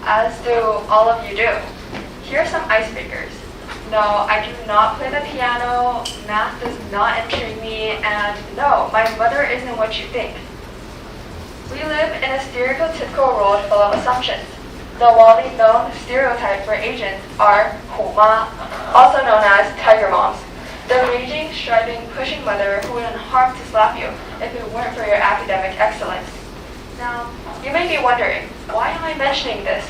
as do all of you do. Here are some icebreakers. No, I do not play the piano, math does not intrigue me, and no, my mother isn't what you think. We live in a stereotypical world full of assumptions. The widely known stereotype for Asians are 虎妈, also known as tiger moms, the raging, striving, pushing mother who wouldn't harm to slap you if it weren't for your academic excellence. Now, you may be wondering, why am I mentioning this?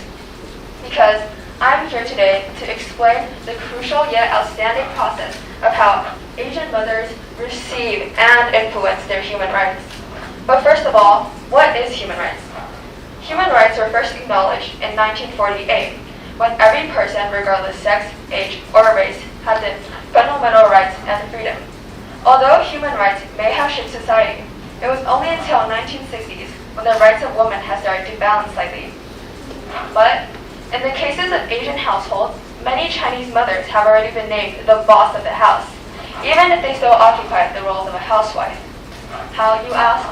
Because I'm here today to explain the crucial yet outstanding process of how Asian mothers receive and influence their human rights. But first of all, what is human rights? Human rights were first acknowledged in 1948, when every person, regardless sex, age, or race, had the fundamental rights and freedom. Although human rights may have shaped society, it was only until 1960s when the rights of women had started to balance slightly. But in the cases of Asian households, many Chinese mothers have already been named the boss of the house, even if they still occupy the roles of a housewife. How, you ask?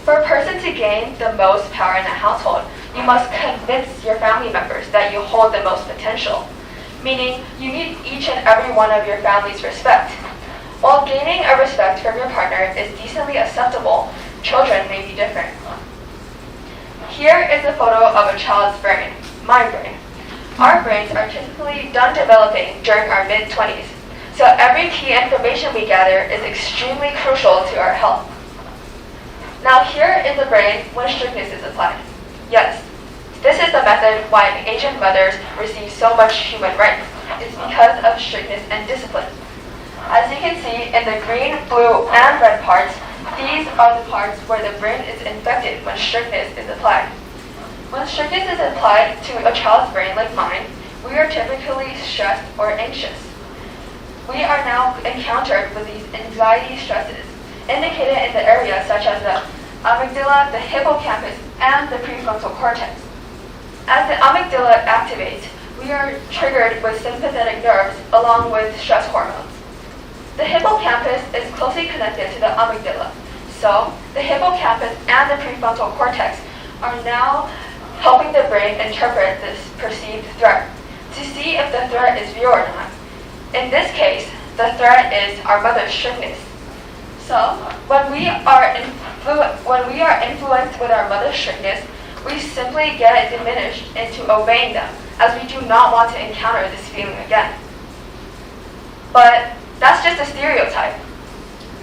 For a person to gain the most power in a household, you must convince your family members that you hold the most potential, meaning you need each and every one of your family's respect. While gaining a respect from your partner is decently acceptable, children may be different. Here is a photo of a child's brain, my brain. Our brains are typically done developing during our mid-20s, so every key information we gather is extremely crucial to our health. Now here is the brain when strictness is applied. Yes, this is the method why Asian mothers receive so much human rights. It's because of strictness and discipline. As you can see in the green, blue, and red parts, these are the parts where the brain is infected when strictness is applied. When strictness is applied to a child's brain like mine, we are typically stressed or anxious. We are now encountered with these anxiety stresses, indicated in the areas such as the amygdala, the hippocampus, and the prefrontal cortex. As the amygdala activates, we are triggered with sympathetic nerves along with stress hormones. The hippocampus is closely connected to the amygdala, so the hippocampus and the prefrontal cortex are now helping the brain interpret this perceived threat to see if the threat is real or not. In this case, the threat is our mother's strictness. So, when we are influenced with our mother's strictness, we simply get diminished into obeying them, as we do not want to encounter this feeling again. But that's just a stereotype.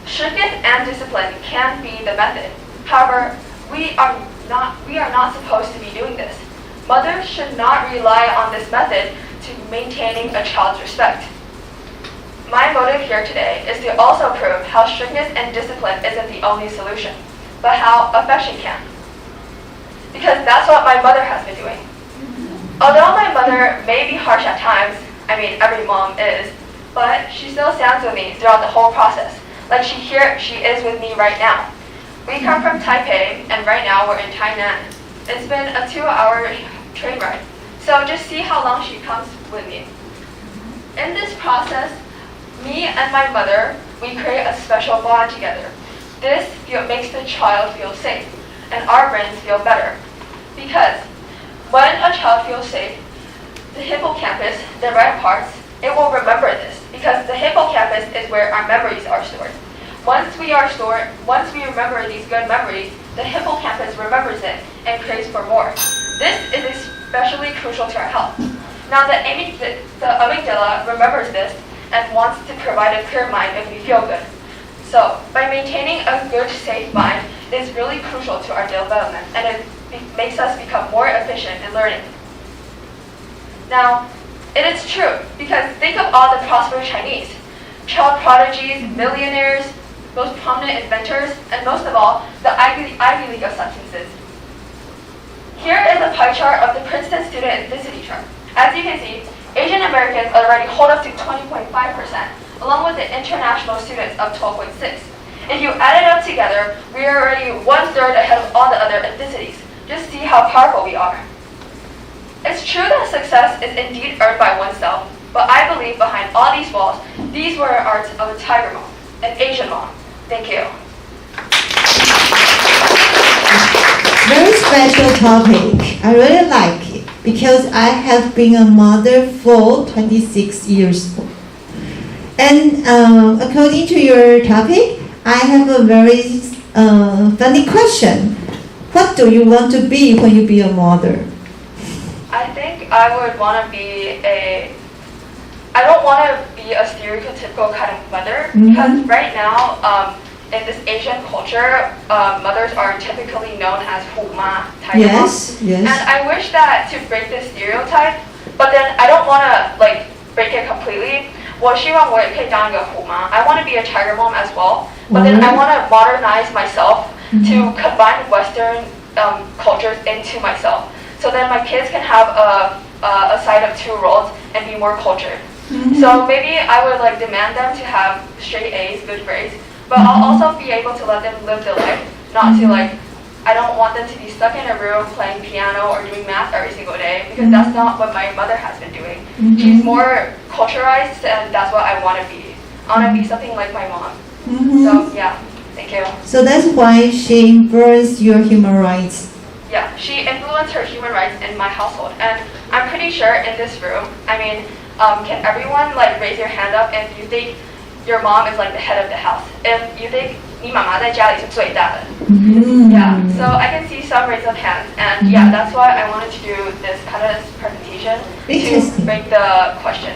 Strictness and discipline can be the method. However, we are not supposed to be doing this. Mothers should not rely on this method to maintaining a child's respect. My motive here today is to also prove how strictness and discipline isn't the only solution, but how affection can. Because that's what my mother has been doing. Although my mother may be harsh at times, I mean every mom is, but she still stands with me throughout the whole process, like she is with me right now. We come from Taipei, and right now we're in Tainan. It's been a 2-hour train ride, so just see how long she comes with me. In this process, me and my mother, we create a special bond together. This makes the child feel safe, and our brains feel better. Because when a child feels safe, the hippocampus, the red parts, it will remember this, because the hippocampus is where our memories are stored. Once we remember these good memories, the hippocampus remembers it and craves for more. This is especially crucial to our health. Now the amygdala remembers this and wants to provide a clear mind if we feel good. So, by maintaining a good, safe mind is really crucial to our development, and it makes us become more efficient in learning. Now, it is true, because think of all the prosperous Chinese, child prodigies, millionaires, most prominent inventors, and most of all, the Ivy League of substances. Here is a pie chart of the Princeton student ethnicity chart. As you can see, Asian Americans already hold up to 20.5%, along with the international students of 12.6%. If you add it up together, we are already 1/3 ahead of all the other ethnicities. Just see how powerful we are. It's true that success is indeed earned by oneself, but I believe behind all these walls, these were arts of a tiger mom, an Asian mom. Thank you. Very special topic. I really like it. because I have been a mother for 26 years. And according to your topic, I have a very funny question. What do you want to be when you be a mother? I think I would want to be I don't want to be a stereotypical kind of mother, because right now, in this Asian culture, mothers are typically known as 虎妈, Yes, yes. And I wish that to break this stereotype, but then I don't want to like break it completely. 我希望我也可以当一个虎妈. I want to be a tiger mom as well, but then I want to modernize myself to combine Western cultures into myself, so that my kids can have a side of two roles and be more cultured. So maybe I would like demand them to have straight A's, good grades, but I'll also be able to let them live their life, not to like, I don't want them to be stuck in a room playing piano or doing math every single day, because that's not what my mother has been doing. She's more culturalized, and that's what I want to be. I want to be something like my mom. So yeah, thank you. So that's why she influenced your human rights. Yeah, she influenced her human rights in my household, and I'm pretty sure in this room, I mean, can everyone like raise your hand up if you think your mom is like the head of the house? If you think 你妈妈在家里是最大的? Yeah, so I can see some raise of hands, and yeah, that's why I wanted to do this kind of presentation to break the question.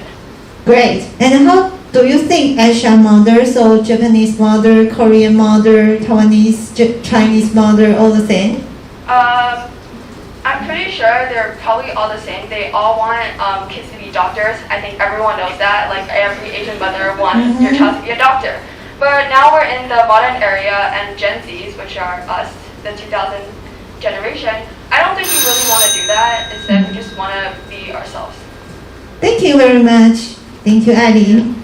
Great. And how do you think Asian mothers or Japanese mother, Korean mother, Taiwanese, Chinese mother, all the same? I'm pretty sure they're probably all the same. They all want kids to be doctors. I think everyone knows that. Like every Asian mother wants your child to be a doctor. But now we're in the modern era, and Gen Zs, which are us, the 2000 generation, I don't think we really want to do that. Instead, we just want to be ourselves. Thank you very much. Thank you, Ali.